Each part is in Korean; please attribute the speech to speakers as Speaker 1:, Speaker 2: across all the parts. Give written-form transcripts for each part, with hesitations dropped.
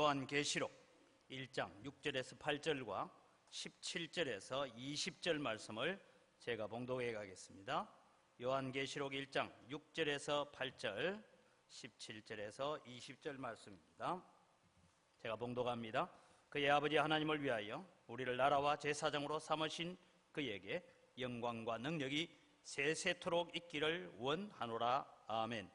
Speaker 1: 요한계시록 1장 6절에서 8절과 17절에서 20절 말씀을 제가 봉독해 가겠습니다. 요한계시록 1장 6절에서 8절, 17절에서 20절 말씀입니다. 제가 봉독합니다. 그의 아버지 하나님을 위하여 우리를 나라와 제사장으로 삼으신 그에게 영광과 능력이 세세토록 있기를 원하노라. 아멘.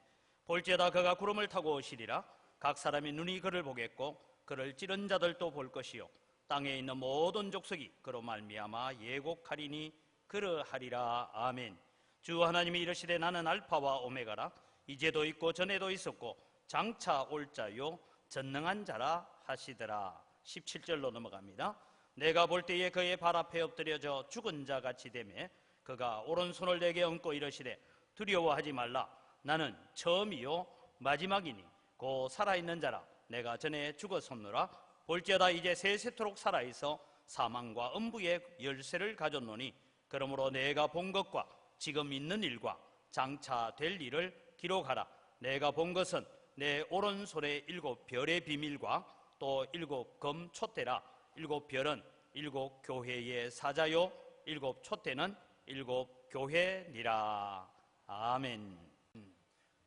Speaker 1: 볼지어다 그가 구름을 타고 오시리라. 각 사람이 눈이 그를 보겠고 그를 찌른 자들도 볼 것이요 땅에 있는 모든 족속이 그로 말미암아 예곡하리니 그러하리라. 아멘. 주 하나님이 이르시되 나는 알파와 오메가라. 이제도 있고 전에도 있었고 장차 올 자요 전능한 자라 하시더라. 17절로 넘어갑니다. 내가 볼 때에 그의 발 앞에 엎드려져 죽은 자 같이 되매 그가 오른손을 내게 얹고 이르시되 두려워하지 말라. 나는 처음이요 마지막이니 곧 살아있는 자라. 내가 전에 죽었었노라. 볼지어다 이제 세세토록 살아있어 사망과 음부의 열쇠를 가졌노니 그러므로 내가 본 것과 지금 있는 일과 장차 될 일을 기록하라. 내가 본 것은 내 오른손의 7별의 비밀과 또 7검 촛대라. 7별은 7교회의 사자요 7촛대는 7교회니라. 아멘.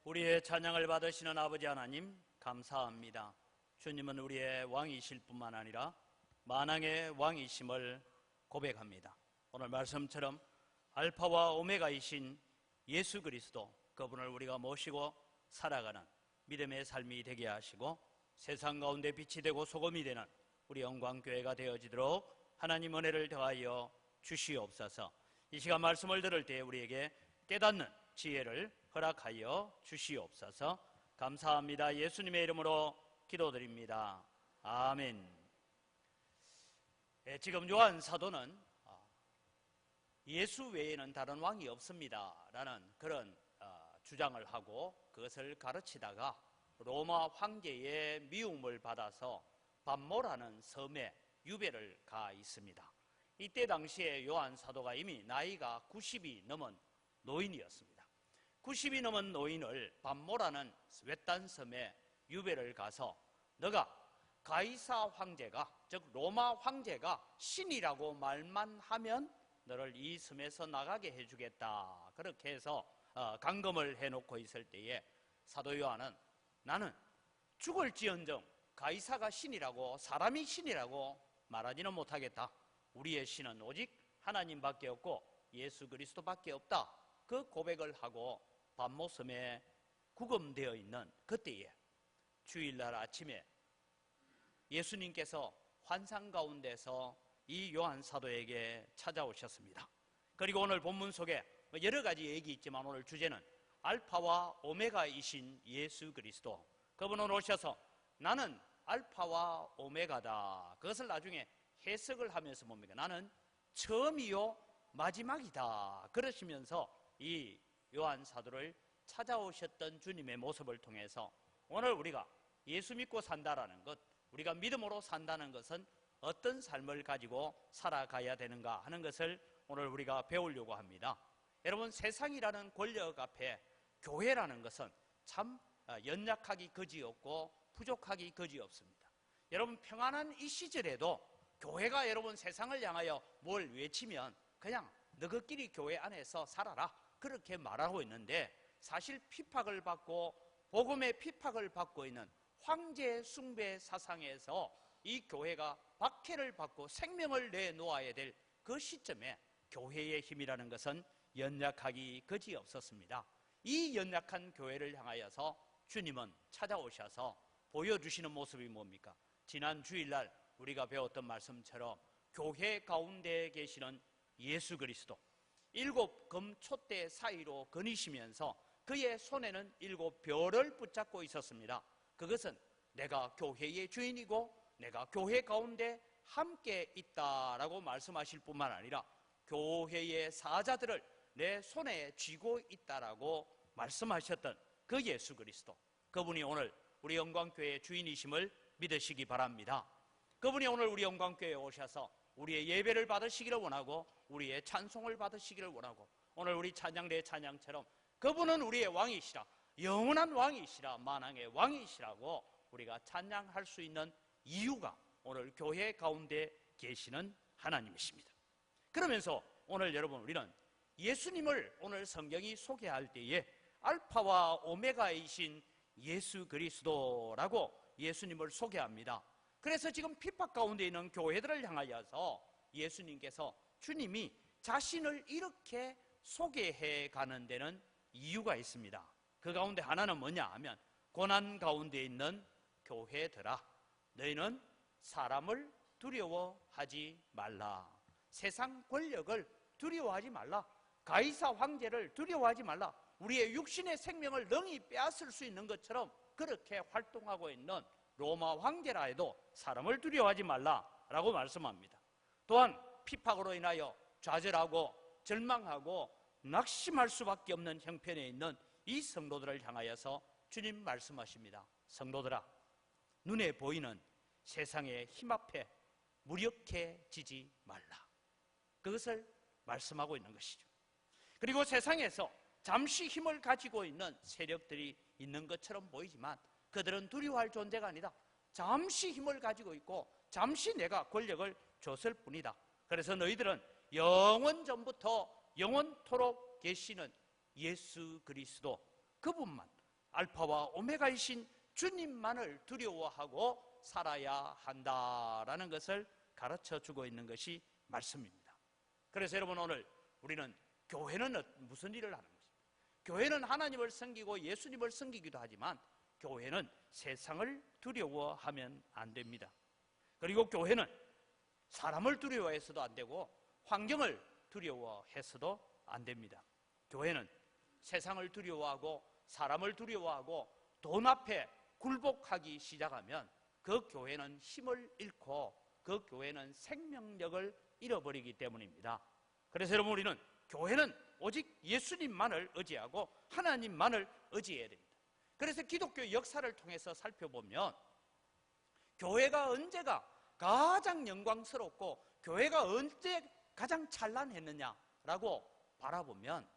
Speaker 1: 우리의 찬양을 받으시는 아버지 하나님 감사합니다. 주님은 우리의 왕이실 뿐만 아니라 만왕의 왕이심을 고백합니다. 오늘 말씀처럼 알파와 오메가이신 예수 그리스도, 그분을 우리가 모시고 살아가는 믿음의 삶이 되게 하시고 세상 가운데 빛이 되고 소금이 되는 우리 영광교회가 되어지도록 하나님 은혜를 더하여 주시옵소서. 이 시간 말씀을 들을 때 우리에게 깨닫는 지혜를 허락하여 주시옵소서. 감사합니다. 예수님의 이름으로 기도드립니다. 아멘. 지금 요한 사도는 예수 외에는 다른 왕이 없습니다 라는 그런 주장을 하고 그것을 가르치다가 로마 황제의 미움을 받아서 밤모라는 섬에 유배를 가 있습니다. 이때 당시에 요한 사도가 이미 나이가 90이 넘은 노인이었습니다. 90이 넘은 노인을 밤모라는 외딴 섬에 유배를 가서 너가 가이사 황제가, 즉 로마 황제가 신이라고 말만 하면 너를 이 섬에서 나가게 해주겠다, 그렇게 해서 감금을 해놓고 있을 때에 사도 요한은 나는 죽을지언정 가이사가 신이라고, 사람이 신이라고 말하지는 못하겠다. 우리의 신은 오직 하나님밖에 없고 예수 그리스도밖에 없다. 그 고백을 하고 밤모섬에 구금되어 있는 그때에 주일날 아침에 예수님께서 환상 가운데서 이 요한 사도에게 찾아오셨습니다. 그리고 오늘 본문 속에 여러 가지 얘기 있지만 오늘 주제는 알파와 오메가이신 예수 그리스도, 그분은 오셔서 나는 알파와 오메가다. 그것을 나중에 해석을 하면서 뭡니까? 나는 처음이요 마지막이다. 그러시면서 이 요한 사도를 찾아오셨던 주님의 모습을 통해서 오늘 우리가 예수 믿고 산다라는 것, 우리가 믿음으로 산다는 것은 어떤 삶을 가지고 살아가야 되는가 하는 것을 오늘 우리가 배우려고 합니다. 여러분, 세상이라는 권력 앞에 교회라는 것은 참 연약하기 그지없고 부족하기 그지없습니다. 여러분, 평안한 이 시절에도 교회가 여러분 세상을 향하여 뭘 외치면 그냥 너희끼리 교회 안에서 살아라, 그렇게 말하고 있는데 사실 핍박을 받고 복음의 핍박을 받고 있는 황제 숭배 사상에서 이 교회가 박해를 받고 생명을 내놓아야 될 그 시점에 교회의 힘이라는 것은 연약하기 그지없었습니다. 이 연약한 교회를 향하여서 주님은 찾아오셔서 보여주시는 모습이 뭡니까? 지난 주일날 우리가 배웠던 말씀처럼 교회 가운데 계시는 예수 그리스도, 7검 촛대 사이로 거니시면서 그의 손에는 7별을 붙잡고 있었습니다. 그것은 내가 교회의 주인이고 내가 교회 가운데 함께 있다라고 말씀하실 뿐만 아니라 교회의 사자들을 내 손에 쥐고 있다라고 말씀하셨던 그 예수 그리스도, 그분이 오늘 우리 영광교회의 주인이심을 믿으시기 바랍니다. 그분이 오늘 우리 영광교회에 오셔서 우리의 예배를 받으시기를 원하고 우리의 찬송을 받으시기를 원하고 오늘 우리 찬양대의 찬양처럼 그분은 우리의 왕이시라, 영원한 왕이시라, 만왕의 왕이시라고 우리가 찬양할 수 있는 이유가 오늘 교회 가운데 계시는 하나님이십니다. 그러면서 오늘 여러분 우리는 예수님을 오늘 성경이 소개할 때에 알파와 오메가이신 예수 그리스도라고 예수님을 소개합니다. 그래서 지금 핍박 가운데 있는 교회들을 향하여서 예수님께서 주님이 자신을 이렇게 소개해 가는 데는 이유가 있습니다. 그 가운데 하나는 뭐냐 하면 고난 가운데 있는 교회들아, 너희는 사람을 두려워하지 말라. 세상 권력을 두려워하지 말라. 가이사 황제를 두려워하지 말라. 우리의 육신의 생명을 능히 빼앗을 수 있는 것처럼 그렇게 활동하고 있는 로마 황제라 해도 사람을 두려워하지 말라라고 말씀합니다. 또한 핍박으로 인하여 좌절하고 절망하고 낙심할 수밖에 없는 형편에 있는 이 성도들을 향하여서 주님 말씀하십니다. 성도들아, 눈에 보이는 세상의 힘 앞에 무력해지지 말라. 그것을 말씀하고 있는 것이죠. 그리고 세상에서 잠시 힘을 가지고 있는 세력들이 있는 것처럼 보이지만 그들은 두려워할 존재가 아니다. 잠시 힘을 가지고 있고 잠시 내가 권력을 줬을 뿐이다. 그래서 너희들은 영원 전부터 영원토록 계시는 예수 그리스도, 그분만, 알파와 오메가이신 주님만을 두려워하고 살아야 한다라는 것을 가르쳐주고 있는 것이 말씀입니다. 그래서 여러분, 오늘 우리는 교회는 무슨 일을 하는 것입니까? 교회는 하나님을 섬기고 예수님을 섬기기도 하지만 교회는 세상을 두려워하면 안 됩니다. 그리고 교회는 사람을 두려워해서도 안 되고 환경을 두려워해서도 안 됩니다. 교회는 세상을 두려워하고 사람을 두려워하고 돈 앞에 굴복하기 시작하면 그 교회는 힘을 잃고 그 교회는 생명력을 잃어버리기 때문입니다. 그래서 여러분, 우리는 교회는 오직 예수님만을 의지하고 하나님만을 의지해야 됩니다. 그래서 기독교 역사를 통해서 살펴보면 교회가 언제가 가장 영광스럽고 교회가 언제 가장 찬란했느냐라고 바라보면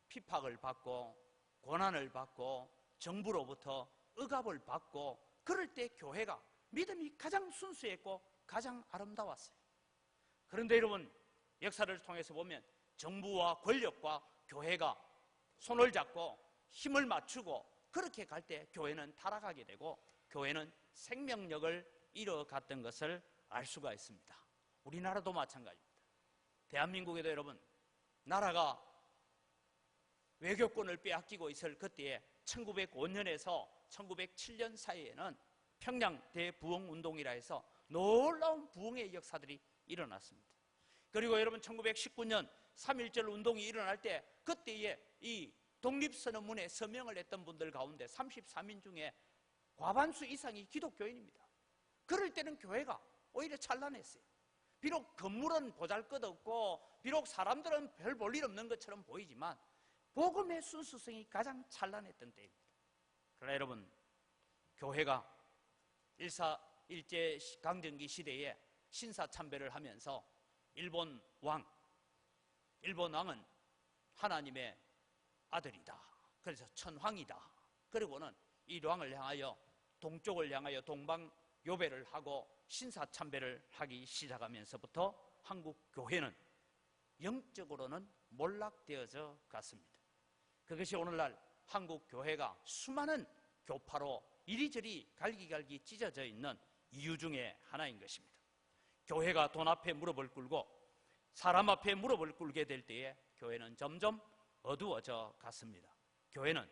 Speaker 1: 핍박을 받고 고난을 받고 정부로부터 억압을 받고 그럴 때 교회가 믿음이 가장 순수했고 가장 아름다웠어요. 그런데 여러분, 역사를 통해서 보면 정부와 권력과 교회가 손을 잡고 힘을 맞추고 그렇게 갈 때 교회는 타락하게 되고 교회는 생명력을 잃어갔던 것을 알 수가 있습니다. 우리나라도 마찬가지입니다. 대한민국에도 여러분, 나라가 외교권을 빼앗기고 있을 그때에 1905년에서 1907년 사이에는 평양 대부흥운동이라 해서 놀라운 부흥의 역사들이 일어났습니다. 그리고 여러분, 1919년 3.1절 운동이 일어날 때 그때에 이 독립선언문에 서명을 했던 분들 가운데 33인 중에 과반수 이상이 기독교인입니다. 그럴 때는 교회가 오히려 찬란했어요. 비록 건물은 보잘것없고 비록 사람들은 별 볼 일 없는 것처럼 보이지만 복음의 순수성이 가장 찬란했던 때입니다. 그러나 여러분, 교회가 일제강점기 시대에 신사참배를 하면서 일본 왕은 하나님의 아들이다. 그래서 천황이다. 그리고는 이 왕을 향하여 동쪽을 향하여 동방요배를 하고 신사참배를 하기 시작하면서부터 한국 교회는 영적으로는 몰락되어져 갔습니다. 그것이 오늘날 한국 교회가 수많은 교파로 이리저리 갈기갈기 찢어져 있는 이유 중에 하나인 것입니다. 교회가 돈 앞에 무릎을 꿇고 사람 앞에 무릎을 꿇게 될 때에 교회는 점점 어두워져 갔습니다. 교회는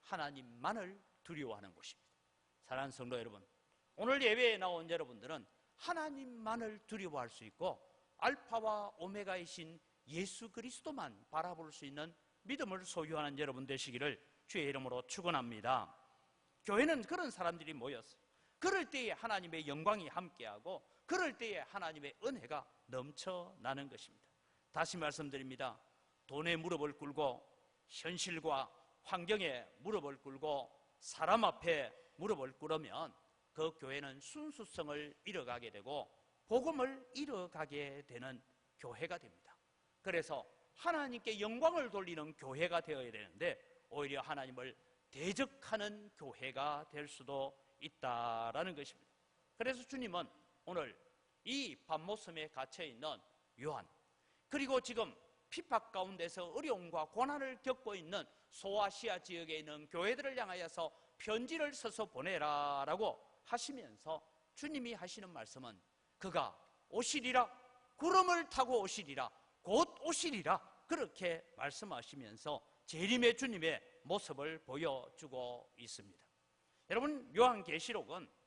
Speaker 1: 하나님만을 두려워하는 곳입니다. 사랑하는 성도 여러분, 오늘 예배에 나온 여러분들은 하나님만을 두려워할 수 있고 알파와 오메가이신 예수 그리스도만 바라볼 수 있는 믿음을 소유하는 여러분 되시기를 주의 이름으로 축원합니다. 교회는 그런 사람들이 모였어요. 그럴 때에 하나님의 영광이 함께하고 그럴 때에 하나님의 은혜가 넘쳐나는 것입니다. 다시 말씀드립니다. 돈에 무릎을 꿇고 현실과 환경에 무릎을 꿇고 사람 앞에 무릎을 꿇으면 그 교회는 순수성을 잃어가게 되고 복음을 잃어가게 되는 교회가 됩니다. 그래서 하나님께 영광을 돌리는 교회가 되어야 되는데 오히려 하나님을 대적하는 교회가 될 수도 있다라는 것입니다. 그래서 주님은 오늘 이 밤모섬에 갇혀있는 요한, 그리고 지금 핍박 가운데서 어려움과 고난을 겪고 있는 소아시아 지역에 있는 교회들을 향하여서 편지를 써서 보내라 라고 하시면서 주님이 하시는 말씀은 그가 오시리라, 구름을 타고 오시리라, 곧 오시리라, 그렇게 말씀하시면서 재림의 주님의 모습을 보여주고 있습니다. 여러분, 요한계시록은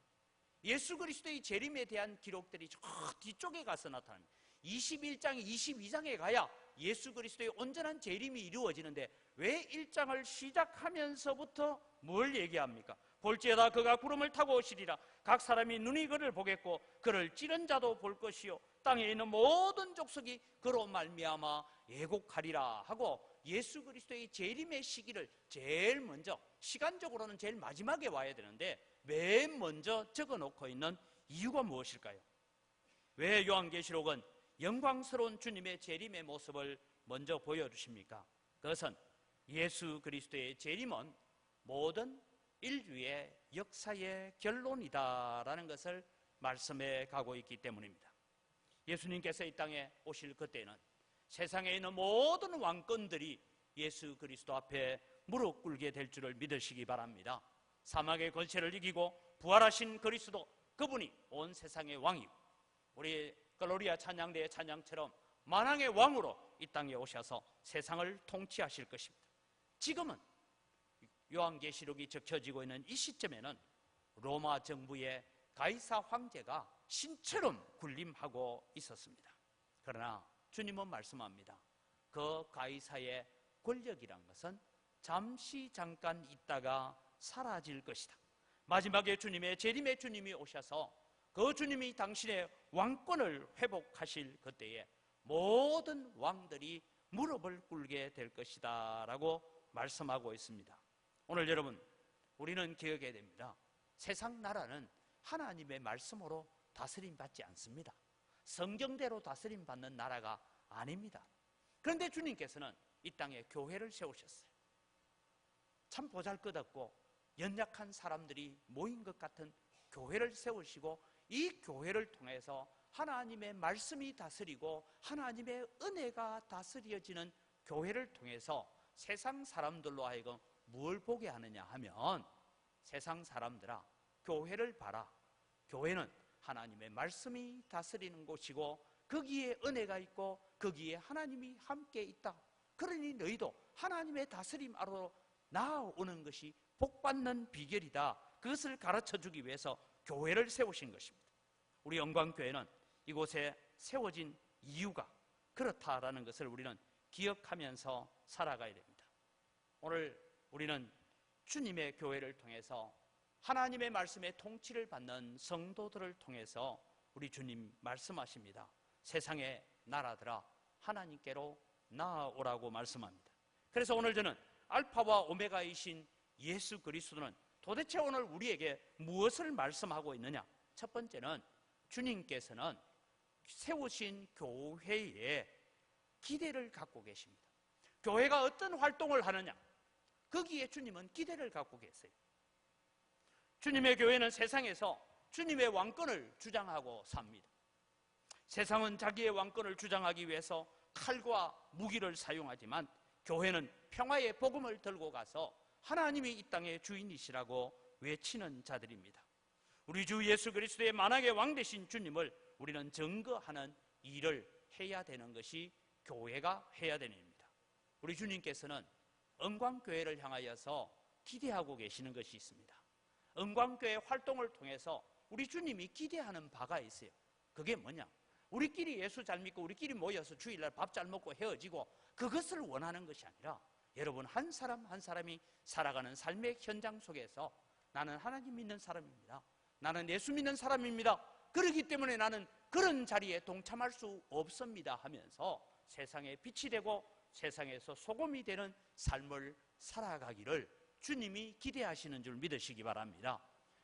Speaker 1: 예수 그리스도의 재림에 대한 기록들이 저 뒤쪽에 가서 나타납니다. 21장, 22장에 가야 예수 그리스도의 온전한 재림이 이루어지는데 왜 1장을 시작하면서부터 뭘 얘기합니까? 볼지어다 그가 구름을 타고 오시리라, 각 사람이 눈이 그를 보겠고 그를 찌른 자도 볼 것이요 땅에 있는 모든 족속이 그로 말미암아 애곡하리라 하고 예수 그리스도의 재림의 시기를 제일 먼저, 시간적으로는 제일 마지막에 와야 되는데 맨 먼저 적어놓고 있는 이유가 무엇일까요? 왜 요한계시록은 영광스러운 주님의 재림의 모습을 먼저 보여주십니까? 그것은 예수 그리스도의 재림은 모든 인류의 역사의 결론이다라는 것을 말씀해 가고 있기 때문입니다. 예수님께서 이 땅에 오실 그때는 세상에 있는 모든 왕권들이 예수 그리스도 앞에 무릎 꿇게 될 줄을 믿으시기 바랍니다. 사막의 권세를 이기고 부활하신 그리스도, 그분이 온 세상의 왕이고 우리 글로리아 찬양대의 찬양처럼 만왕의 왕으로 이 땅에 오셔서 세상을 통치하실 것입니다. 지금은 요한계시록이 적혀지고 있는 이 시점에는 로마 정부의 가이사 황제가 신처럼 군림하고 있었습니다. 그러나 주님은 말씀합니다. 그 가이사의 권력이란 것은 잠시 잠깐 있다가 사라질 것이다. 마지막에 주님의 재림의 주님이 오셔서 그 주님이 당신의 왕권을 회복하실 그때에 모든 왕들이 무릎을 꿇게 될 것이다 라고 말씀하고 있습니다. 오늘 여러분, 우리는 기억해야 됩니다. 세상 나라는 하나님의 말씀으로 다스림 받지 않습니다. 성경대로 다스림 받는 나라가 아닙니다. 그런데 주님께서는 이 땅에 교회를 세우셨어요. 참 보잘것없고 연약한 사람들이 모인 것 같은 교회를 세우시고 이 교회를 통해서 하나님의 말씀이 다스리고 하나님의 은혜가 다스려지는 교회를 통해서 세상 사람들로 하여금 뭘 보게 하느냐 하면, 세상 사람들아 교회를 봐라. 교회는 하나님의 말씀이 다스리는 곳이고 거기에 은혜가 있고 거기에 하나님이 함께 있다. 그러니 너희도 하나님의 다스림 아래로 나아오는 것이 복받는 비결이다. 그것을 가르쳐주기 위해서 교회를 세우신 것입니다. 우리 영광교회는 이곳에 세워진 이유가 그렇다라는 것을 우리는 기억하면서 살아가야 됩니다. 오늘 우리는 주님의 교회를 통해서 하나님의 말씀의 통치를 받는 성도들을 통해서 우리 주님 말씀하십니다. 세상의 나라들아 하나님께로 나아오라고 말씀합니다. 그래서 오늘 저는 알파와 오메가이신 예수 그리스도는 도대체 오늘 우리에게 무엇을 말씀하고 있느냐? 첫 번째는 주님께서는 세우신 교회에 기대를 갖고 계십니다. 교회가 어떤 활동을 하느냐? 거기에 주님은 기대를 갖고 계세요. 주님의 교회는 세상에서 주님의 왕권을 주장하고 삽니다. 세상은 자기의 왕권을 주장하기 위해서 칼과 무기를 사용하지만 교회는 평화의 복음을 들고 가서 하나님이 이 땅의 주인이시라고 외치는 자들입니다. 우리 주 예수 그리스도의 만왕의 왕 되신 주님을 우리는 증거하는 일을 해야 되는 것이 교회가 해야 되는 일입니다. 우리 주님께서는 은광교회를 향하여서 기대하고 계시는 것이 있습니다. 은광교회 활동을 통해서 우리 주님이 기대하는 바가 있어요. 그게 뭐냐? 우리끼리 예수 잘 믿고 우리끼리 모여서 주일날 밥 잘 먹고 헤어지고 그것을 원하는 것이 아니라 여러분 한 사람 한 사람이 살아가는 삶의 현장 속에서 나는 하나님 믿는 사람입니다. 나는 예수 믿는 사람입니다. 그렇기 때문에 나는 그런 자리에 동참할 수 없습니다 하면서 세상에 빛이 되고 세상에서 소금이 되는 삶을 살아가기를 주님이 기대하시는 줄 믿으시기 바랍니다.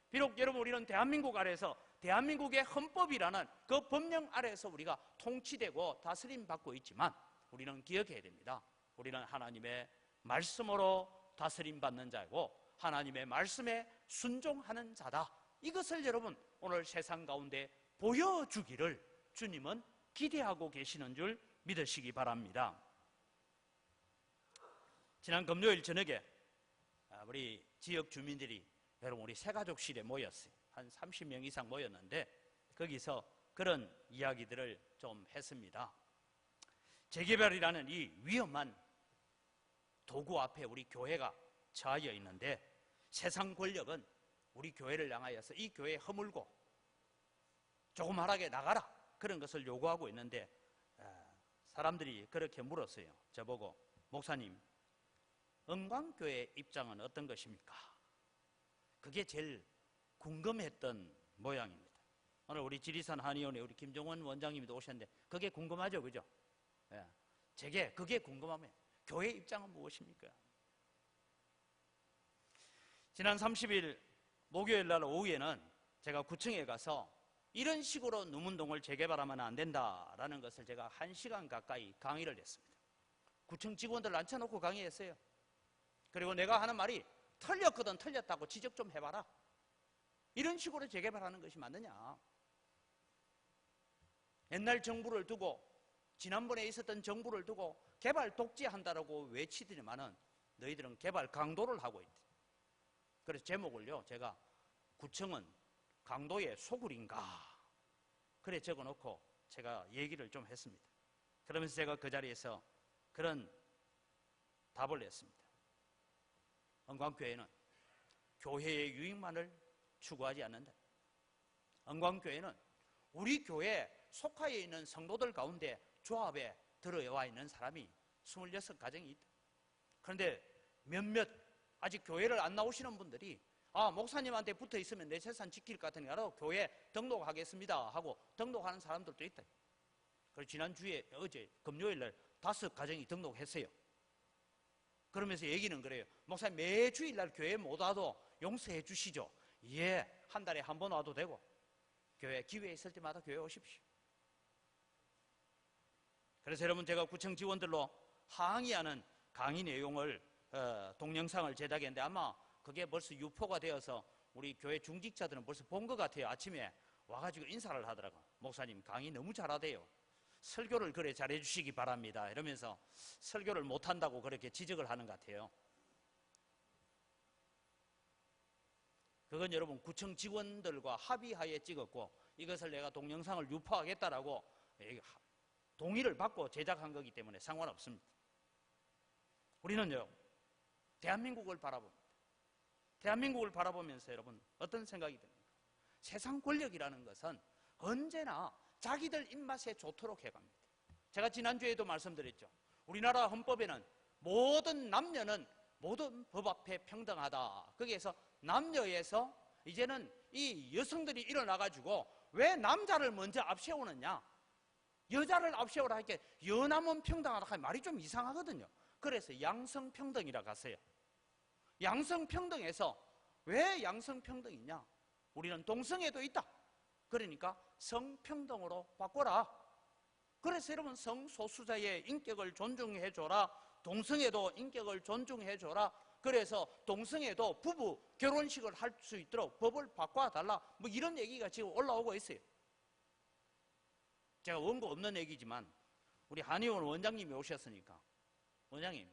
Speaker 1: 비록 여러분 우리는 대한민국 아래에서 대한민국의 헌법이라는 그 법령 아래에서 우리가 통치되고 다스림 받고 있지만 우리는 기억해야 됩니다. 우리는 하나님의 말씀으로 다스림 받는 자이고 하나님의 말씀에 순종하는 자다. 이것을 여러분 오늘 세상 가운데 보여주기를 주님은 기대하고 계시는 줄 믿으시기 바랍니다. 지난 금요일 저녁에 우리 지역 주민들이 여러분 우리 새가족실에 모였어요. 한 30명 이상 모였는데 거기서 그런 이야기들을 좀 했습니다. 재개발이라는 이 위험한 도구 앞에 우리 교회가 처하여 있는데 세상 권력은 우리 교회를 향하여서 이 교회에 허물고 조그만하게 나가라 그런 것을 요구하고 있는데 사람들이 그렇게 물었어요. 저보고 목사님 은광교회 입장은 어떤 것입니까? 그게 제일 궁금했던 모양입니다. 오늘 우리 지리산 한의원에 우리 김종원 원장님도 오셨는데 그게 궁금하죠, 그죠? 제게 그게 궁금하면 교회 입장은 무엇입니까? 지난 30일 목요일 날 오후에는 제가 구청에 가서 이런 식으로 누문동을 재개발하면 안 된다라는 것을 제가 1시간 가까이 강의를 했습니다. 구청 직원들 앉혀놓고 강의했어요. 그리고 내가 하는 말이 틀렸거든 틀렸다고 지적 좀 해봐라. 이런 식으로 재개발하는 것이 맞느냐. 옛날 정부를 두고 지난번에 있었던 정부를 두고 개발 독재한다라고 외치더니만은 너희들은 개발 강도를 하고 있대. 그래서 제목을요 제가 구청은 강도의 소굴인가 그래 적어놓고 제가 얘기를 좀 했습니다. 그러면서 제가 그 자리에서 그런 답을 냈습니다. 은광교회는 교회의 유익만을 추구하지 않는다. 은광교회는 우리 교회에 속하여 있는 성도들 가운데 조합에 들어와 있는 사람이 26가정이 있다. 그런데 몇몇 아직 교회를 안 나오시는 분들이 목사님한테 붙어 있으면 내 재산 지킬 것 같으니까 교회 등록하겠습니다 하고 등록하는 사람들도 있다. 그래서 지난주에 어제 금요일 날 5가정이 등록했어요. 그러면서 얘기는 그래요. 목사님 매주일 날 교회 못 와도 용서해 주시죠. 예, 한 달에 한 번 와도 되고 교회 기회 있을 때마다 교회 오십시오. 그래서 여러분 제가 구청 직원들로 항의하는 강의 내용을 동영상을 제작했는데 아마 그게 벌써 유포가 되어서 우리 교회 중직자들은 벌써 본 것 같아요. 아침에 와가지고 인사를 하더라고요. 목사님 강의 너무 잘하대요. 설교를 그래 잘해 주시기 바랍니다. 이러면서 설교를 못한다고 그렇게 지적을 하는 것 같아요. 그건 여러분 구청 직원들과 합의하에 찍었고 이것을 내가 동영상을 유포하겠다라고 동의를 받고 제작한 거기 때문에 상관없습니다. 우리는요 대한민국을 바라봅니다. 대한민국을 바라보면서 여러분 어떤 생각이 듭니까? 세상 권력이라는 것은 언제나 자기들 입맛에 좋도록 해갑니다. 제가 지난주에도 말씀드렸죠. 우리나라 헌법에는 모든 남녀는 모든 법 앞에 평등하다. 거기에서 남녀에서 이제는 이 여성들이 일어나가지고 왜 남자를 먼저 앞세우느냐, 여자를 앞세우라 할게 여남은 평등하다 하면 말이 좀 이상하거든요. 그래서 양성평등이라고 하세요. 양성평등에서 왜 양성평등이냐? 우리는 동성애도 있다. 그러니까 성평등으로 바꿔라. 그래서 여러분 성소수자의 인격을 존중해줘라. 동성애도 인격을 존중해줘라. 그래서 동성애도 부부 결혼식을 할 수 있도록 법을 바꿔달라. 뭐 이런 얘기가 지금 올라오고 있어요. 제가 원고 없는 얘기지만 우리 한의원 원장님이 오셨으니까 원장님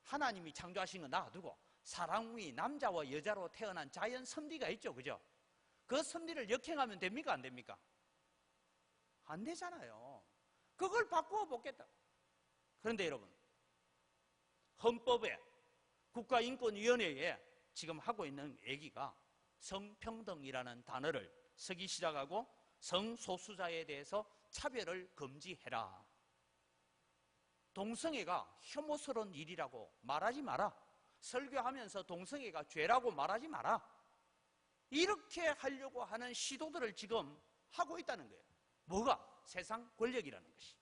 Speaker 1: 하나님이 창조하신 거 놔두고 사람 위 남자와 여자로 태어난 자연 섭리가 있죠, 그죠? 그 섭리를 역행하면 됩니까, 안 됩니까? 안 되잖아요. 그걸 바꾸어 보겠다. 그런데 여러분 헌법에 국가인권위원회에 지금 하고 있는 얘기가 성평등이라는 단어를 쓰기 시작하고 성소수자에 대해서 차별을 금지해라. 동성애가 혐오스러운 일이라고 말하지 마라. 설교하면서 동성애가 죄라고 말하지 마라. 이렇게 하려고 하는 시도들을 지금 하고 있다는 거예요. 뭐가? 세상 권력이라는 것이.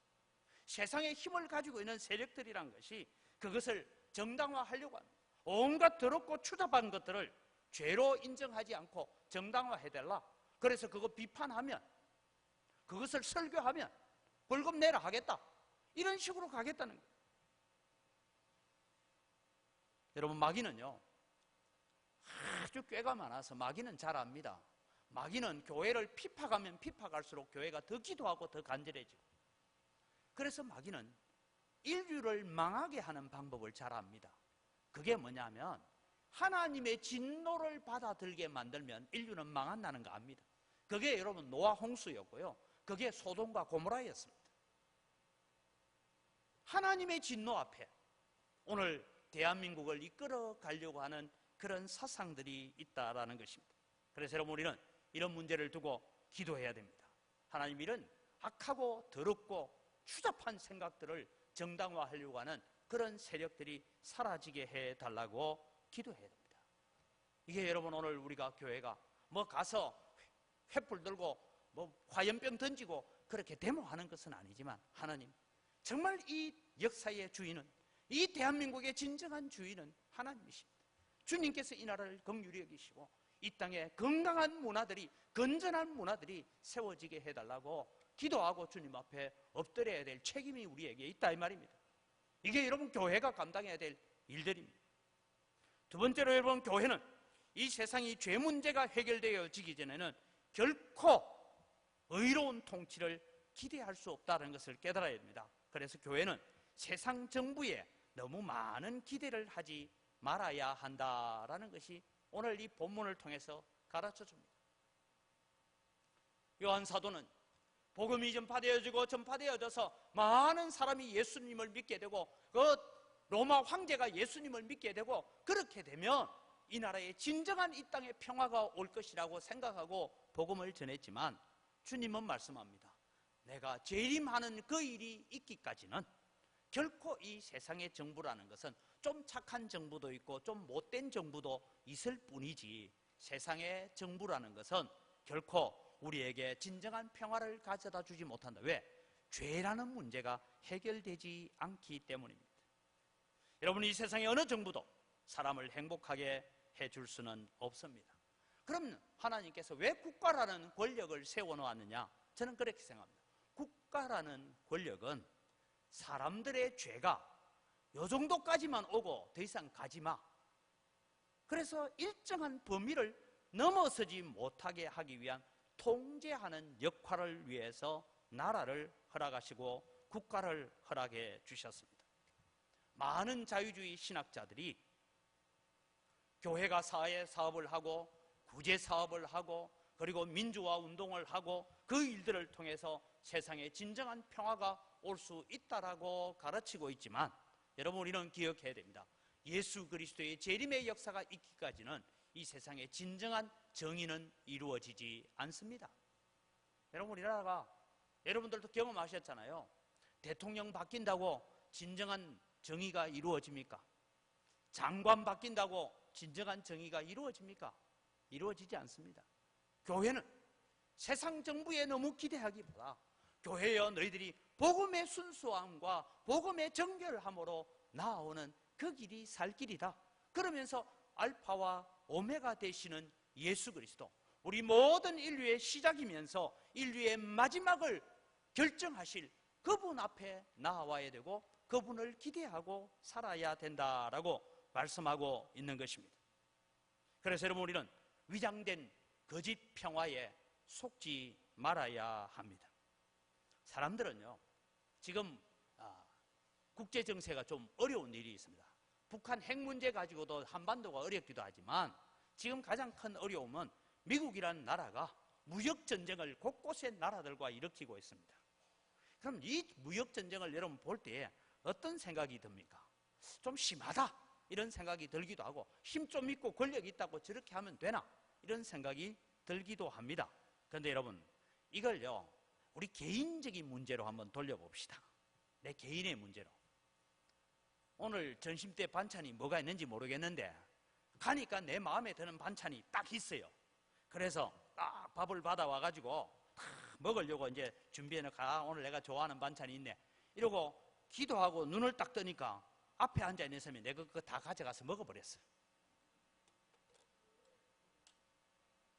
Speaker 1: 세상의 힘을 가지고 있는 세력들이라는 것이 그것을 정당화하려고 합니다. 온갖 더럽고 추잡한 것들을 죄로 인정하지 않고 정당화해달라. 그래서 그거 비판하면 그것을 설교하면 벌금 내라 하겠다. 이런 식으로 가겠다는 거예요. 여러분 마귀는요 아주 꾀가 많아서 마귀는 잘 압니다. 마귀는 교회를 핍박하면 핍박할수록 교회가 더 기도하고 더 간절해지고, 그래서 마귀는 인류를 망하게 하는 방법을 잘 압니다. 그게 뭐냐면 하나님의 진노를 받아들게 만들면 인류는 망한다는 거 압니다. 그게 여러분 노아 홍수였고요, 그게 소돔과 고모라였습니다. 하나님의 진노 앞에 오늘 대한민국을 이끌어 가려고 하는 그런 사상들이 있다라는 것입니다. 그래서 여러분, 우리는 이런 문제를 두고 기도해야 됩니다. 하나님, 이런 악하고 더럽고 추잡한 생각들을 정당화하려고 하는 그런 세력들이 사라지게 해달라고 기도해야 됩니다. 이게 여러분, 오늘 우리가 교회가 뭐 가서 횃불 들고 뭐 화염병 던지고 그렇게 데모하는 것은 아니지만, 하나님, 정말 이 역사의 주인은, 이 대한민국의 진정한 주인은 하나님이십니다. 주님께서 이 나라를 긍휼히 여기시고 이 땅에 건강한 문화들이, 건전한 문화들이 세워지게 해달라고 기도하고 주님 앞에 엎드려야 될 책임이 우리에게 있다, 이 말입니다. 이게 여러분 교회가 감당해야 될 일들입니다. 두 번째로 여러분, 교회는 이 세상이 죄 문제가 해결되어지기 전에는 결코 의로운 통치를 기대할 수 없다는 것을 깨달아야 됩니다. 그래서 교회는 세상 정부에 너무 많은 기대를 하지 말아야 한다라는 것이 오늘 이 본문을 통해서 가르쳐 줍니다. 요한 사도는 복음이 전파되어져서 많은 사람이 예수님을 믿게 되고, 그 로마 황제가 예수님을 믿게 되고, 그렇게 되면 이 나라에 진정한 이 땅에 평화가 올 것이라고 생각하고 복음을 전했지만, 주님은 말씀합니다. 내가 재림하는 그 일이 있기까지는 결코 이 세상의 정부라는 것은 좀 착한 정부도 있고 좀 못된 정부도 있을 뿐이지, 세상의 정부라는 것은 결코 우리에게 진정한 평화를 가져다 주지 못한다. 왜? 죄라는 문제가 해결되지 않기 때문입니다. 여러분, 이 세상의 어느 정부도 사람을 행복하게 해줄 수는 없습니다. 그럼 하나님께서 왜 국가라는 권력을 세워놓았느냐? 저는 그렇게 생각합니다. 국가라는 권력은 사람들의 죄가 요 정도까지만 오고 더 이상 가지 마, 그래서 일정한 범위를 넘어서지 못하게 하기 위한 통제하는 역할을 위해서 나라를 허락하시고 국가를 허락해 주셨습니다. 많은 자유주의 신학자들이 교회가 사회 사업을 하고 구제 사업을 하고 그리고 민주화 운동을 하고 그 일들을 통해서 세상에 진정한 평화가 올 수 있다라고 가르치고 있지만, 여러분, 우리는 기억해야 됩니다. 예수 그리스도의 재림의 역사가 있기까지는 이 세상에 진정한 정의는 이루어지지 않습니다. 여러분, 우리나라가, 여러분들도 경험하셨잖아요. 대통령 바뀐다고 진정한 정의가 이루어집니까? 장관 바뀐다고 진정한 정의가 이루어집니까? 이루어지지 않습니다. 교회는 세상 정부에 너무 기대하기보다 교회여 너희들이 복음의 순수함과 복음의 정결함으로 나아오는 그 길이 살 길이다. 그러면서 알파와 오메가 되시는 예수 그리스도, 우리 모든 인류의 시작이면서 인류의 마지막을 결정하실 그분 앞에 나아와야 되고 그분을 기대하고 살아야 된다라고 말씀하고 있는 것입니다. 그래서 여러분, 우리는 위장된 거짓 평화에 속지 말아야 합니다. 사람들은요, 지금 국제 정세가 좀 어려운 일이 있습니다. 북한 핵 문제 가지고도 한반도가 어렵기도 하지만, 지금 가장 큰 어려움은 미국이라는 나라가 무역 전쟁을 곳곳의 나라들과 일으키고 있습니다. 그럼 이 무역 전쟁을 여러분 볼 때 어떤 생각이 듭니까? 좀 심하다 이런 생각이 들기도 하고, 힘 좀 있고 권력이 있다고 저렇게 하면 되나 이런 생각이 들기도 합니다. 그런데 여러분, 이걸요 우리 개인적인 문제로 한번 돌려봅시다. 내 개인의 문제로. 오늘 점심 때 반찬이 뭐가 있는지 모르겠는데 가니까 내 마음에 드는 반찬이 딱 있어요. 그래서 딱 밥을 받아와가지고 딱 먹으려고 이제 준비해놓고, 오늘 내가 좋아하는 반찬이 있네 이러고 기도하고 눈을 딱 뜨니까 앞에 앉아있는 사람이 내가 그거 다 가져가서 먹어버렸어요.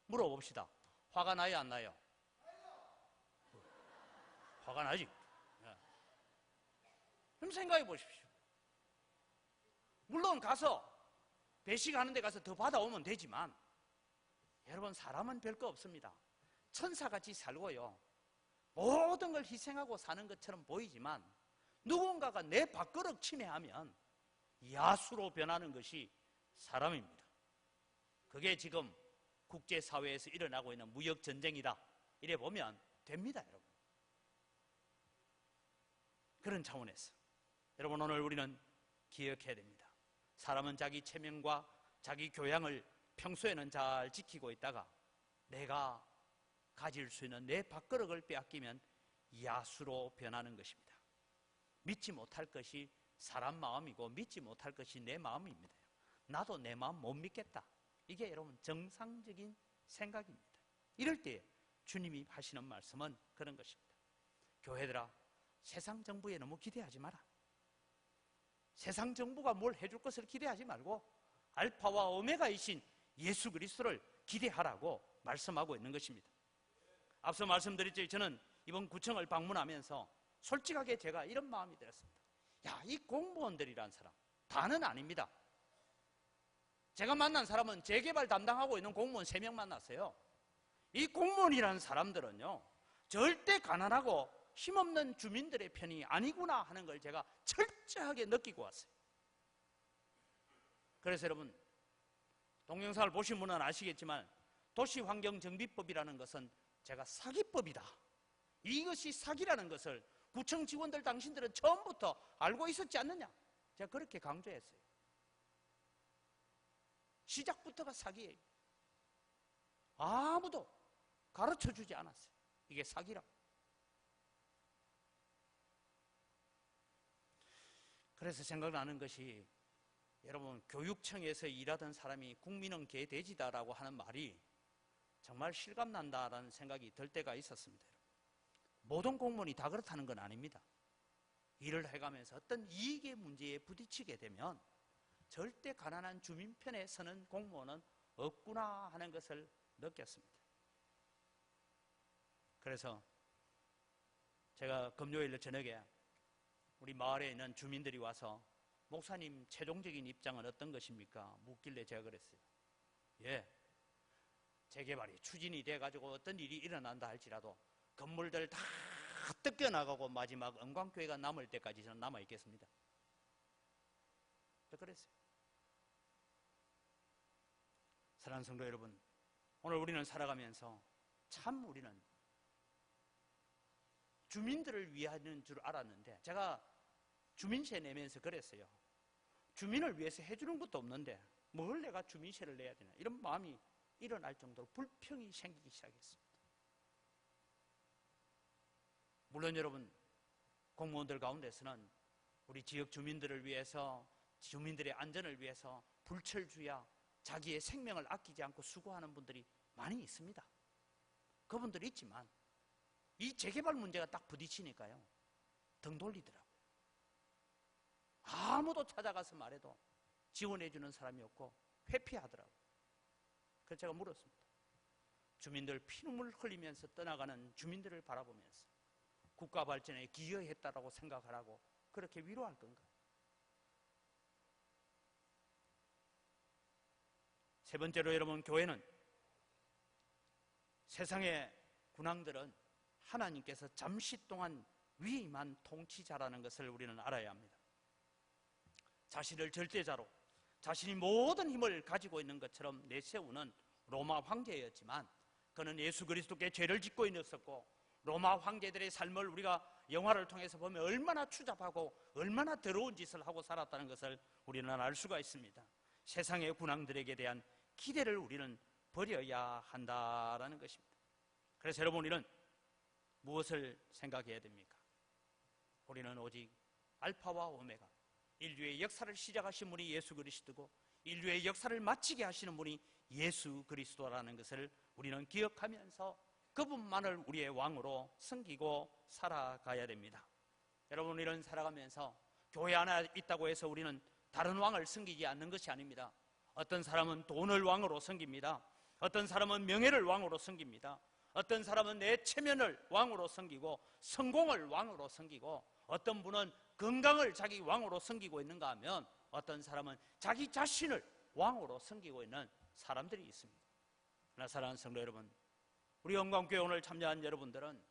Speaker 1: 물어봅시다. 화가 나요, 안 나요? 화가 나지. 그럼 생각해 보십시오. 물론 가서 배식하는 데 가서 더 받아오면 되지만, 여러분, 사람은 별거 없습니다. 천사같이 살고요, 모든 걸 희생하고 사는 것처럼 보이지만 누군가가 내 밥그릇 침해하면 야수로 변하는 것이 사람입니다. 그게 지금 국제사회에서 일어나고 있는 무역전쟁이다, 이래 보면 됩니다. 여러분, 그런 차원에서 여러분, 오늘 우리는 기억해야 됩니다. 사람은 자기 체면과 자기 교양을 평소에는 잘 지키고 있다가 내가 가질 수 있는 내 밥그릇을 빼앗기면 야수로 변하는 것입니다. 믿지 못할 것이 사람 마음이고 믿지 못할 것이 내 마음입니다. 나도 내 마음 못 믿겠다, 이게 여러분 정상적인 생각입니다. 이럴 때 주님이 하시는 말씀은 그런 것입니다. 교회들아, 세상 정부에 너무 기대하지 마라. 세상 정부가 뭘 해줄 것을 기대하지 말고 알파와 오메가이신 예수 그리스도를 기대하라고 말씀하고 있는 것입니다. 앞서 말씀드렸죠. 저는 이번 구청을 방문하면서 솔직하게 제가 이런 마음이 들었습니다. 야, 이 공무원들이란 사람 다는 아닙니다. 제가 만난 사람은 재개발 담당하고 있는 공무원 3명 만났어요. 이 공무원이라는 사람들은요, 절대 가난하고 힘없는 주민들의 편이 아니구나 하는 걸 제가 철저하게 느끼고 왔어요. 그래서 여러분, 동영상을 보신 분은 아시겠지만 도시환경정비법이라는 것은 제가 사기법이다, 이것이 사기라는 것을 구청 직원들 당신들은 처음부터 알고 있었지 않느냐, 제가 그렇게 강조했어요. 시작부터가 사기예요. 아무도 가르쳐주지 않았어요. 이게 사기라고. 그래서 생각나는 것이, 여러분, 교육청에서 일하던 사람이 국민은 개돼지다라고 하는 말이 정말 실감난다라는 생각이 들 때가 있었습니다. 모든 공무원이 다 그렇다는 건 아닙니다. 일을 해가면서 어떤 이익의 문제에 부딪히게 되면 절대 가난한 주민 편에 서는 공무원은 없구나 하는 것을 느꼈습니다. 그래서 제가 금요일 저녁에 우리 마을에 있는 주민들이 와서 목사님 최종적인 입장은 어떤 것입니까? 묻길래 제가 그랬어요. 예, 재개발이 추진이 돼가지고 어떤 일이 일어난다 할지라도 건물들 다 뜯겨나가고 마지막 은광교회가 남을 때까지 저는 남아있겠습니다. 그랬어요. 사랑하는 성도 여러분, 오늘 우리는 살아가면서 참 우리는 주민들을 위하는 줄 알았는데, 제가 주민세 내면서 그랬어요. 주민을 위해서 해주는 것도 없는데 뭘 내가 주민세를 내야 되나, 이런 마음이 일어날 정도로 불평이 생기기 시작했습니다. 물론 여러분, 공무원들 가운데서는 우리 지역 주민들을 위해서, 주민들의 안전을 위해서 불철주야 자기의 생명을 아끼지 않고 수고하는 분들이 많이 있습니다. 그분들이 있지만 이 재개발 문제가 딱 부딪히니까요, 등 돌리더라고요. 아무도 찾아가서 말해도 지원해주는 사람이 없고 회피하더라고요. 그래서 제가 물었습니다. 주민들 피눈물 흘리면서 떠나가는 주민들을 바라보면서 국가 발전에 기여했다라고 생각하라고 그렇게 위로할 건가? 세 번째로 여러분, 교회는, 세상의 군왕들은 하나님께서 잠시 동안 위임한 통치자라는 것을 우리는 알아야 합니다. 자신을 절대자로, 자신이 모든 힘을 가지고 있는 것처럼 내세우는 로마 황제였지만 그는 예수 그리스도께 죄를 짓고 있었고, 로마 황제들의 삶을 우리가 영화를 통해서 보면 얼마나 추잡하고 얼마나 더러운 짓을 하고 살았다는 것을 우리는 알 수가 있습니다. 세상의 군왕들에게 대한 기대를 우리는 버려야 한다라는 것입니다. 그래서 여러분, 우리는 무엇을 생각해야 됩니까? 우리는 오직 알파와 오메가, 인류의 역사를 시작하신 분이 예수 그리스도고 인류의 역사를 마치게 하시는 분이 예수 그리스도라는 것을 우리는 기억하면서 그분만을 우리의 왕으로 섬기고 살아가야 됩니다. 여러분, 우리는 살아가면서 교회 안에 있다고 해서 우리는 다른 왕을 섬기지 않는 것이 아닙니다. 어떤 사람은 돈을 왕으로 섬깁니다. 어떤 사람은 명예를 왕으로 섬깁니다. 어떤 사람은 내 체면을 왕으로 섬기고 성공을 왕으로 섬기고, 어떤 분은 건강을 자기 왕으로 섬기고 있는가 하면 어떤 사람은 자기 자신을 왕으로 섬기고 있는 사람들이 있습니다. 그러나 사랑하는 성도 여러분, 우리 영광교회 오늘 참여한 여러분들은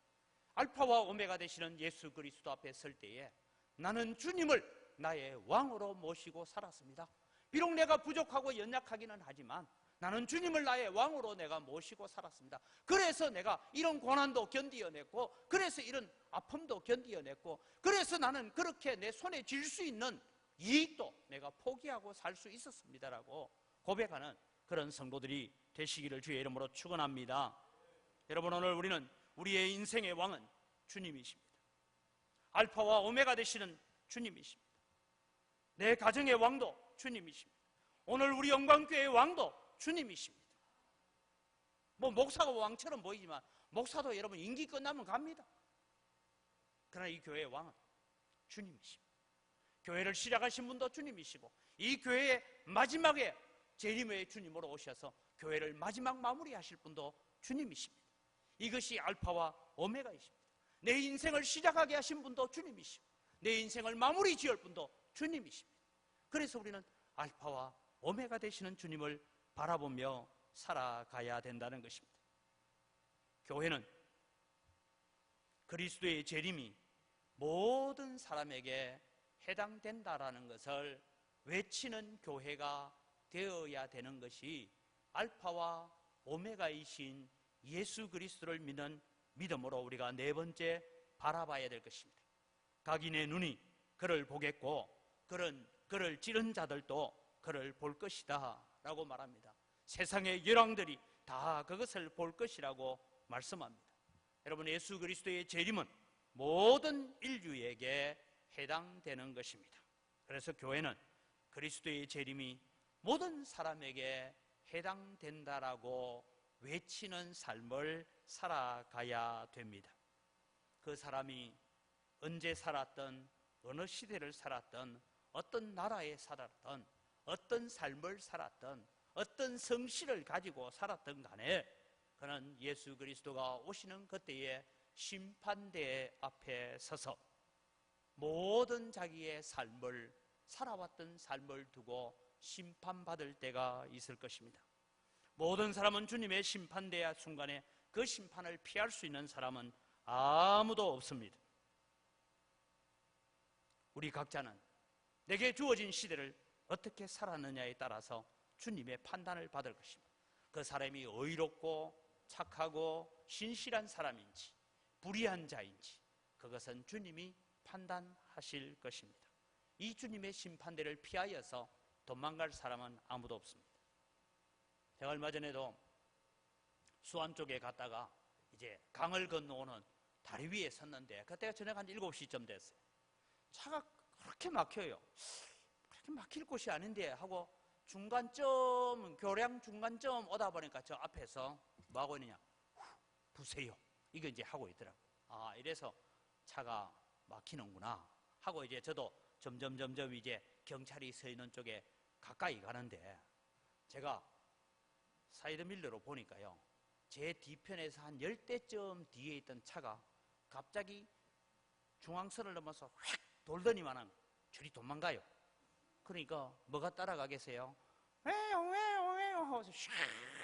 Speaker 1: 알파와 오메가 되시는 예수 그리스도 앞에 설 때에 나는 주님을 나의 왕으로 모시고 살았습니다. 비록 내가 부족하고 연약하기는 하지만 나는 주님을 나의 왕으로 내가 모시고 살았습니다. 그래서 내가 이런 고난도 견디어냈고, 그래서 이런 아픔도 견디어냈고, 그래서 나는 그렇게 내 손에 쥘 수 있는 이익도 내가 포기하고 살 수 있었습니다라고 고백하는 그런 성도들이 되시기를 주의 이름으로 축원합니다. 여러분, 오늘 우리는 우리의 인생의 왕은 주님이십니다. 알파와 오메가 되시는 주님이십니다. 내 가정의 왕도 주님이십니다. 오늘 우리 영광교회의 왕도 주님이십니다. 목사가 왕처럼 보이지만 목사도 여러분 임기 끝나면 갑니다. 그러나 이 교회의 왕은 주님이십니다. 교회를 시작하신 분도 주님이시고, 이 교회의 마지막에 재림의 주님으로 오셔서 교회를 마지막 마무리하실 분도 주님이십니다. 이것이 알파와 오메가이십니다. 내 인생을 시작하게 하신 분도 주님이시고, 내 인생을 마무리 지을 분도 주님이십니다. 그래서 우리는 알파와 오메가 되시는 주님을 바라보며 살아가야 된다는 것입니다. 교회는 그리스도의 재림이 모든 사람에게 해당된다라는 것을 외치는 교회가 되어야 되는 것이 알파와 오메가이신 예수 그리스도를 믿는 믿음으로 우리가 네 번째 바라봐야 될 것입니다. 각인의 눈이 그를 보겠고 그를 찌른 자들도 그를 볼 것이다 라고 말합니다. 세상의 열왕들이 다 그것을 볼 것이라고 말씀합니다. 여러분, 예수 그리스도의 재림은 모든 인류에게 해당되는 것입니다. 그래서 교회는 그리스도의 재림이 모든 사람에게 해당된다라고 외치는 삶을 살아가야 됩니다. 그 사람이 언제 살았던, 어느 시대를 살았던, 어떤 나라에 살았던, 어떤 삶을 살았던, 어떤 성실을 가지고 살았던 간에 그는 예수 그리스도가 오시는 그때의 심판대 앞에 서서 모든 자기의 삶을, 살아왔던 삶을 두고 심판받을 때가 있을 것입니다. 모든 사람은 주님의 심판대의 순간에 그 심판을 피할 수 있는 사람은 아무도 없습니다. 우리 각자는 내게 주어진 시대를 어떻게 살았느냐에 따라서 주님의 판단을 받을 것입니다. 그 사람이 의롭고 착하고 신실한 사람인지 불의한 자인지 그것은 주님이 판단하실 것입니다. 이 주님의 심판대를 피하여서 도망갈 사람은 아무도 없습니다. 제가 얼마 전에도 수안 쪽에 갔다가 이제 강을 건너오는 다리 위에 섰는데 그때가 저녁 한 7시쯤 됐어요. 차가 그렇게 막혀요. 그렇게 막힐 곳이 아닌데 하고 중간점, 교량 중간점 오다 보니까 저 앞에서 뭐 하고 있느냐, 부세요. 이거 이제 하고 있더라고요. 아, 이래서 차가 막히는구나 하고 이제 저도 점점 이제 경찰이 서 있는 쪽에 가까이 가는데 제가 사이드밀러로 보니까요, 제 뒤편에서 한 10대쯤 뒤에 있던 차가 갑자기 중앙선을 넘어서 휙 돌더니만은 저리 도망가요. 그러니까 뭐가 따라가겠어요? 왜요 하고서 슉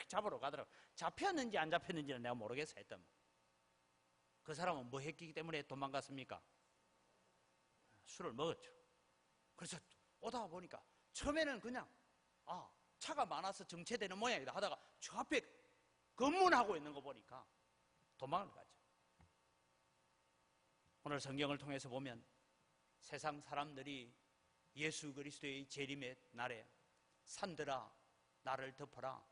Speaker 1: 잡으러 가더라고요. 잡혔는지 안 잡혔는지는 내가 모르겠어 했던. 그 사람은 뭐 했기 때문에 도망갔습니까? 술을 먹었죠. 그래서 오다 보니까 처음에는 그냥 차가 많아서 정체되는 모양이다 하다가 저 앞에 검문하고 있는 거 보니까 도망을 가죠. 오늘 성경을 통해서 보면 세상 사람들이 예수 그리스도의 재림의 날에 산들아 나를 덮어라,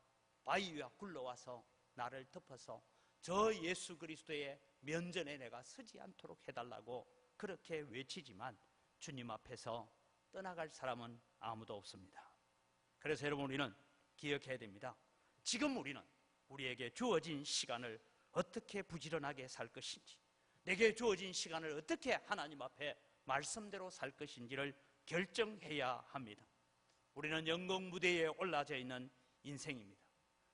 Speaker 1: 바위가 굴러와서 나를 덮어서 저 예수 그리스도의 면전에 내가 서지 않도록 해달라고 그렇게 외치지만 주님 앞에서 떠나갈 사람은 아무도 없습니다. 그래서 여러분, 우리는 기억해야 됩니다. 지금 우리는 우리에게 주어진 시간을 어떻게 부지런하게 살 것인지, 내게 주어진 시간을 어떻게 하나님 앞에 말씀대로 살 것인지를 결정해야 합니다. 우리는 영광 무대에 올라져 있는 인생입니다.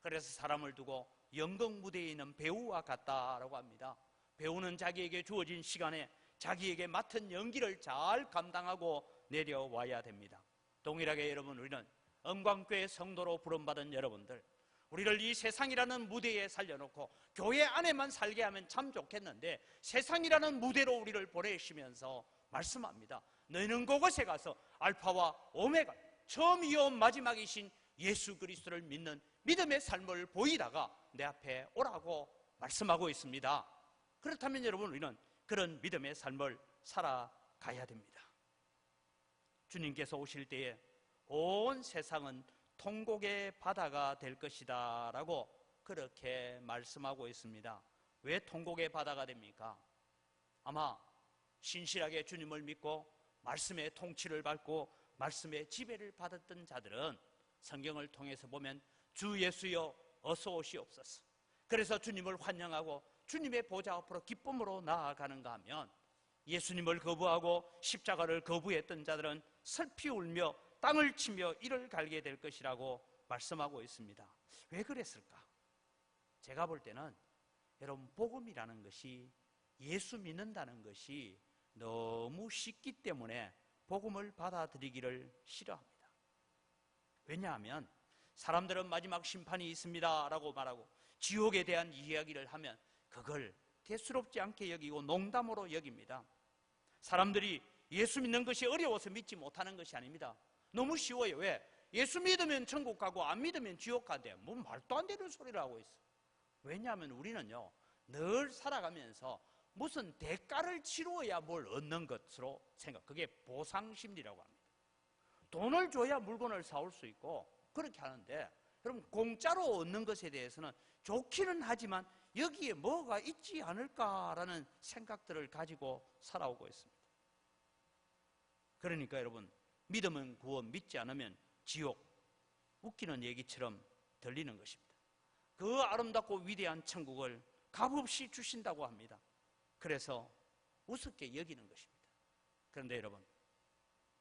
Speaker 1: 그래서 사람을 두고 영광 무대에 있는 배우와 같다라고 합니다. 배우는 자기에게 주어진 시간에 자기에게 맡은 연기를 잘 감당하고 내려와야 됩니다. 동일하게 여러분, 우리는 영광교회 성도로 부름받은 여러분들, 우리를 이 세상이라는 무대에 살려놓고 교회 안에만 살게 하면 참 좋겠는데 세상이라는 무대로 우리를 보내시면서 말씀합니다. 너희는 그곳에 가서 알파와 오메가, 처음이요 마지막이신 예수 그리스도를 믿는 믿음의 삶을 보이다가 내 앞에 오라고 말씀하고 있습니다. 그렇다면 여러분, 우리는 그런 믿음의 삶을 살아가야 됩니다. 주님께서 오실 때에 온 세상은 통곡의 바다가 될 것이다 라고 그렇게 말씀하고 있습니다. 왜 통곡의 바다가 됩니까? 아마 신실하게 주님을 믿고 말씀의 통치를 받고 말씀의 지배를 받았던 자들은 성경을 통해서 보면 주 예수여 어서 오시옵소서, 그래서 주님을 환영하고 주님의 보좌 앞으로 기쁨으로 나아가는가 하면, 예수님을 거부하고 십자가를 거부했던 자들은 슬피 울며 땅을 치며 이를 갈게 될 것이라고 말씀하고 있습니다. 왜 그랬을까? 제가 볼 때는 여러분, 복음이라는 것이, 예수 믿는다는 것이 너무 쉽기 때문에 복음을 받아들이기를 싫어합니다. 왜냐하면 사람들은 마지막 심판이 있습니다 라고 말하고 지옥에 대한 이야기를 하면 그걸 대수롭지 않게 여기고 농담으로 여깁니다. 사람들이 예수 믿는 것이 어려워서 믿지 못하는 것이 아닙니다. 너무 쉬워요. 왜? 예수 믿으면 천국 가고 안 믿으면 지옥 가대. 뭐 말도 안 되는 소리를 하고 있어. 왜냐하면 우리는요, 늘 살아가면서 무슨 대가를 치루어야 뭘 얻는 것으로 생각, 그게 보상심리라고 합니다. 돈을 줘야 물건을 사올 수 있고 그렇게 하는데, 여러분, 공짜로 얻는 것에 대해서는 좋기는 하지만 여기에 뭐가 있지 않을까라는 생각들을 가지고 살아오고 있습니다. 그러니까 여러분, 믿으면 구원, 믿지 않으면 지옥, 웃기는 얘기처럼 들리는 것입니다. 그 아름답고 위대한 천국을 값없이 주신다고 합니다. 그래서 우습게 여기는 것입니다. 그런데 여러분,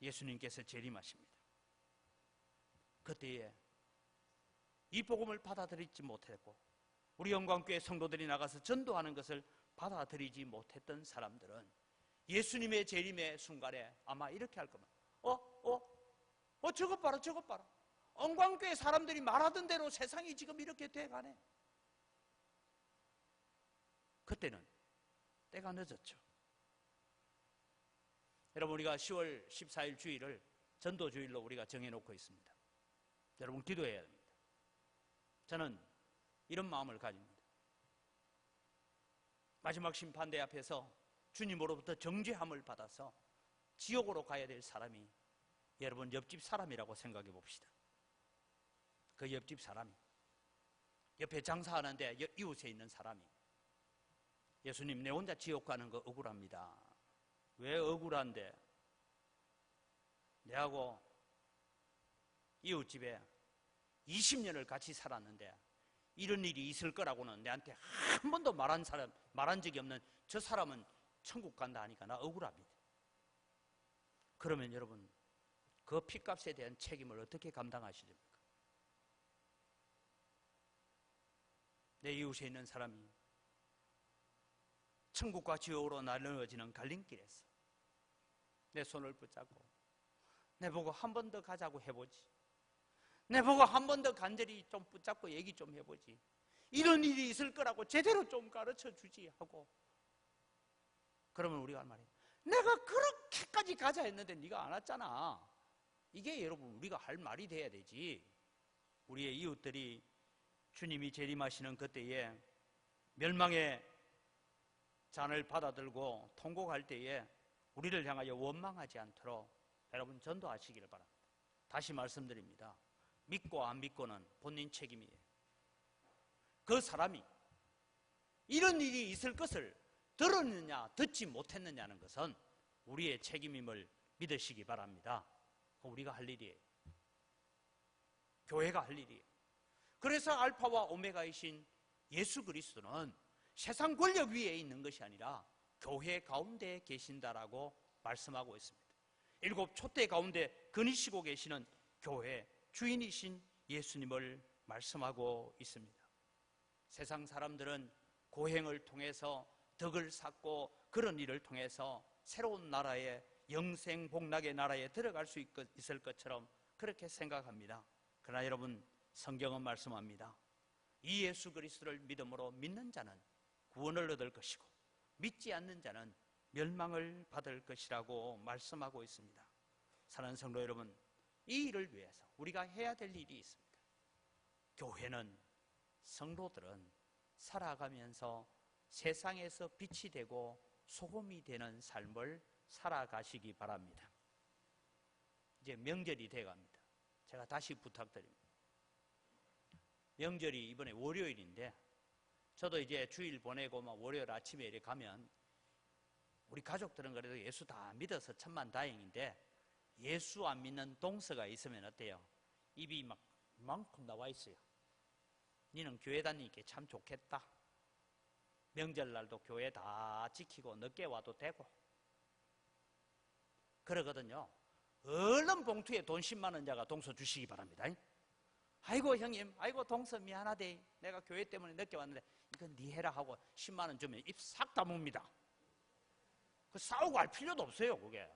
Speaker 1: 예수님께서 재림하십니다. 그때에 이 복음을 받아들이지 못했고 우리 영광교회 성도들이 나가서 전도하는 것을 받아들이지 못했던 사람들은 예수님의 재림의 순간에 아마 이렇게 할 겁니다. 저것 봐라, 저것 봐라. 영광교회 사람들이 말하던 대로 세상이 지금 이렇게 돼가네. 그때는 때가 늦었죠. 여러분, 우리가 10월 14일 주일을 전도주일로 우리가 정해놓고 있습니다. 여러분, 기도해야 됩니다. 저는 이런 마음을 가집니다. 마지막 심판대 앞에서 주님으로부터 정죄함을 받아서 지옥으로 가야 될 사람이 여러분 옆집 사람이라고 생각해 봅시다. 그 옆집 사람이, 옆에 장사하는데 이웃에 있는 사람이, 예수님, 내 혼자 지옥 가는 거 억울합니다. 왜 억울한데? 내하고 이웃집에 20년을 같이 살았는데 이런 일이 있을 거라고는 내한테 한 번도 말한 적이 없는 저 사람은 천국 간다 하니까 나 억울합니다. 그러면 여러분, 그 핏값에 대한 책임을 어떻게 감당하시렵니까? 내 이웃에 있는 사람이 천국과 지옥으로 나누어지는 갈림길에서 내 손을 붙잡고 내보고 한 번 더 가자고 해보지, 내보고 한 번 더 간절히 좀 붙잡고 얘기 좀 해보지, 이런 일이 있을 거라고 제대로 좀 가르쳐 주지 하고, 그러면 우리가 할 말이에요. 내가 그렇게까지 가자 했는데 네가 안 왔잖아. 이게 여러분 우리가 할 말이 돼야 되지. 우리의 이웃들이 주님이 재림하시는 그때에 멸망의 잔을 받아들고 통곡할 때에 우리를 향하여 원망하지 않도록 여러분 전도하시기를 바랍니다. 다시 말씀드립니다. 믿고 안 믿고는 본인 책임이에요. 그 사람이 이런 일이 있을 것을 들었느냐 듣지 못했느냐는 것은 우리의 책임임을 믿으시기 바랍니다. 우리가 할 일이에요. 교회가 할 일이에요. 그래서 알파와 오메가이신 예수 그리스도는 세상 권력 위에 있는 것이 아니라 교회 가운데 계신다라고 말씀하고 있습니다. 7 촛대 가운데 거니시고 계시는 교회 주인이신 예수님을 말씀하고 있습니다. 세상 사람들은 고행을 통해서 덕을 쌓고 그런 일을 통해서 새로운 나라에, 영생복락의 나라에 들어갈 수 있을 것처럼 그렇게 생각합니다. 그러나 여러분, 성경은 말씀합니다. 이 예수 그리스도를 믿음으로 믿는 자는 구원을 얻을 것이고 믿지 않는 자는 멸망을 받을 것이라고 말씀하고 있습니다. 사랑하는 성도 여러분, 이 일을 위해서 우리가 해야 될 일이 있습니다. 교회는, 성도들은 살아가면서 세상에서 빛이 되고 소금이 되는 삶을 살아가시기 바랍니다. 이제 명절이 돼갑니다. 제가 다시 부탁드립니다. 명절이 이번에 월요일인데 저도 이제 주일 보내고 막 월요일 아침에 이렇게 가면 우리 가족들은 그래도 예수 다 믿어서 천만다행인데 예수 안 믿는 동서가 있으면 어때요? 입이 막 이만큼 나와 있어요. 니는 교회 다니니까 참 좋겠다. 명절날도 교회 다 지키고 늦게 와도 되고 그러거든요. 얼른 봉투에 돈 10만 원 자가 동서 주시기 바랍니다. 아이고 형님, 아이고 동서 미안하대. 내가 교회 때문에 늦게 왔는데 이건 네 해라 하고 10만 원 주면 입 싹 다뭅니다. 그 싸우고 할 필요도 없어요, 그게.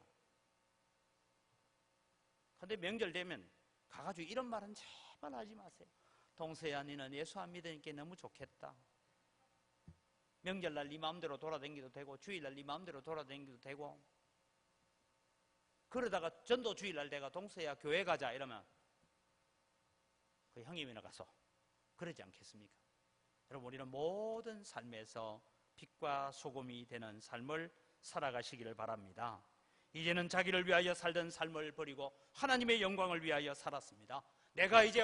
Speaker 1: 근데 명절 되면 가가지고 이런 말은 제발 하지 마세요. 동서야, 너는 예수 안 믿으니까 너무 좋겠다. 명절날 네 마음대로 돌아다니기도 되고 주일날 네 마음대로 돌아다니기도 되고 그러다가 전도 주일날 내가 동서야 교회 가자 이러면 그 형님이나 가서 그러지 않겠습니까? 여러분, 우리는 모든 삶에서 빛과 소금이 되는 삶을 살아가시기를 바랍니다. 이제는 자기를 위하여 살던 삶을 버리고 하나님의 영광을 위하여 살았습니다. 내가 이제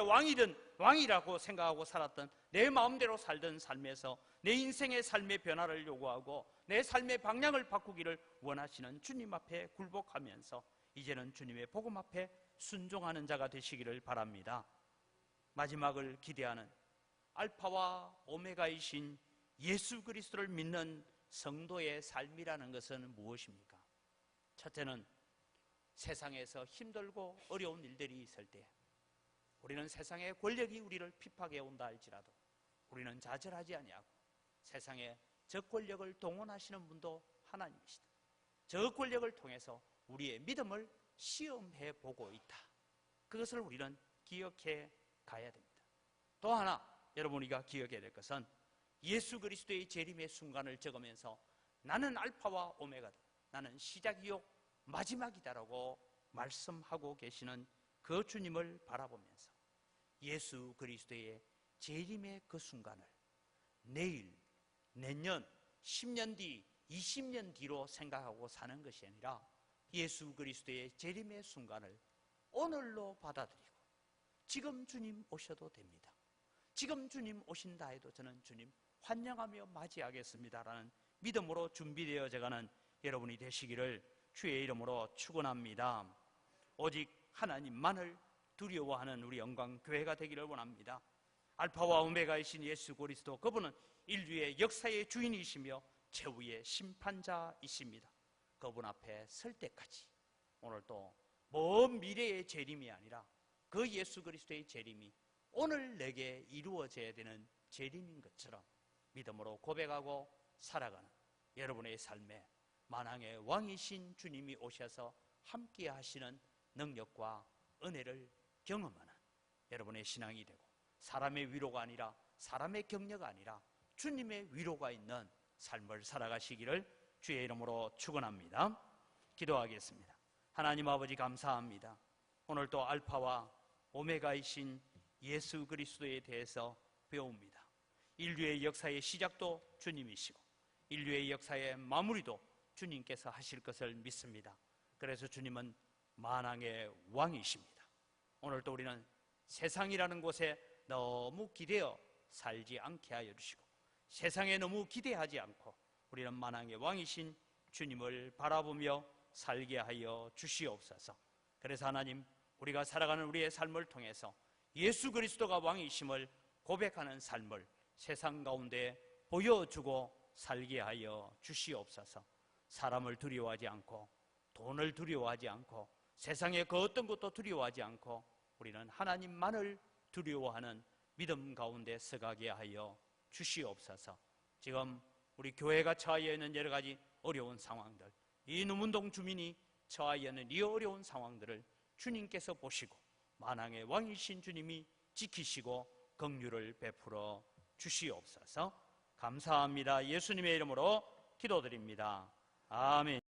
Speaker 1: 왕이라고 생각하고 살았던 내 마음대로 살던 삶에서 내 인생의 삶의 변화를 요구하고 내 삶의 방향을 바꾸기를 원하시는 주님 앞에 굴복하면서 이제는 주님의 복음 앞에 순종하는 자가 되시기를 바랍니다. 마지막을 기대하는 알파와 오메가이신 예수 그리스도를 믿는 성도의 삶이라는 것은 무엇입니까? 첫째는 세상에서 힘들고 어려운 일들이 있을 때 우리는 세상의 권력이 우리를 핍박해 온다 할지라도 우리는 좌절하지 아니하고 세상의 적권력을 동원하시는 분도 하나님이시다. 저 권력을 통해서 우리의 믿음을 시험해 보고 있다. 그것을 우리는 기억해 가야 됩니다. 또 하나 여러분 우리가 기억해야 될 것은 예수 그리스도의 재림의 순간을 적으면서 나는 알파와 오메가다. 나는 시작이요 마지막이다라고 말씀하고 계시는 그 주님을 바라보면서 예수 그리스도의 재림의 그 순간을 내일, 내년, 10년 뒤, 20년 뒤로 생각하고 사는 것이 아니라 예수 그리스도의 재림의 순간을 오늘로 받아들이고 지금 주님 오셔도 됩니다. 지금 주님 오신다 해도 저는 주님 환영하며 맞이하겠습니다라는 믿음으로 준비되어져가는 여러분이 되시기를 주의 이름으로 축원합니다. 오직 하나님만을 두려워하는 우리 영광교회가 되기를 원합니다. 알파와 오메가이신 예수 그리스도, 그분은 인류의 역사의 주인이시며 최후의 심판자이십니다. 그분 앞에 설 때까지 오늘 또 먼 미래의 재림이 아니라 그 예수 그리스도의 재림이 오늘 내게 이루어져야 되는 재림인 것처럼 믿음으로 고백하고 살아가는 여러분의 삶에 만왕의 왕이신 주님이 오셔서 함께 하시는 능력과 은혜를 경험하는 여러분의 신앙이 되고 사람의 위로가 아니라 사람의 격려가 아니라 주님의 위로가 있는 삶을 살아가시기를 주의 이름으로 축원합니다. 기도하겠습니다. 하나님 아버지 감사합니다. 오늘 또 알파와 오메가이신 예수 그리스도에 대해서 배웁니다. 인류의 역사의 시작도 주님이시고 인류의 역사의 마무리도 주님께서 하실 것을 믿습니다. 그래서 주님은 만왕의 왕이십니다. 오늘 또 우리는 세상이라는 곳에 너무 기대어 살지 않게 하여 주시고 세상에 너무 기대하지 않고 우리는 만왕의 왕이신 주님을 바라보며 살게 하여 주시옵소서. 그래서 하나님, 우리가 살아가는 우리의 삶을 통해서 예수 그리스도가 왕이심을 고백하는 삶을 세상 가운데 보여주고 살게 하여 주시옵소서. 사람을 두려워하지 않고 돈을 두려워하지 않고 세상의 그 어떤 것도 두려워하지 않고 우리는 하나님만을 두려워하는 믿음 가운데 서가게 하여 주시옵소서. 지금 우리 교회가 처하여 있는 여러 가지 어려운 상황들, 이 누문동 주민이 처하여 있는 이 어려운 상황들을 주님께서 보시고 만왕의 왕이신 주님이 지키시고 긍휼을 베풀어 주시옵소서. 감사합니다. 예수님의 이름으로 기도드립니다. 아멘.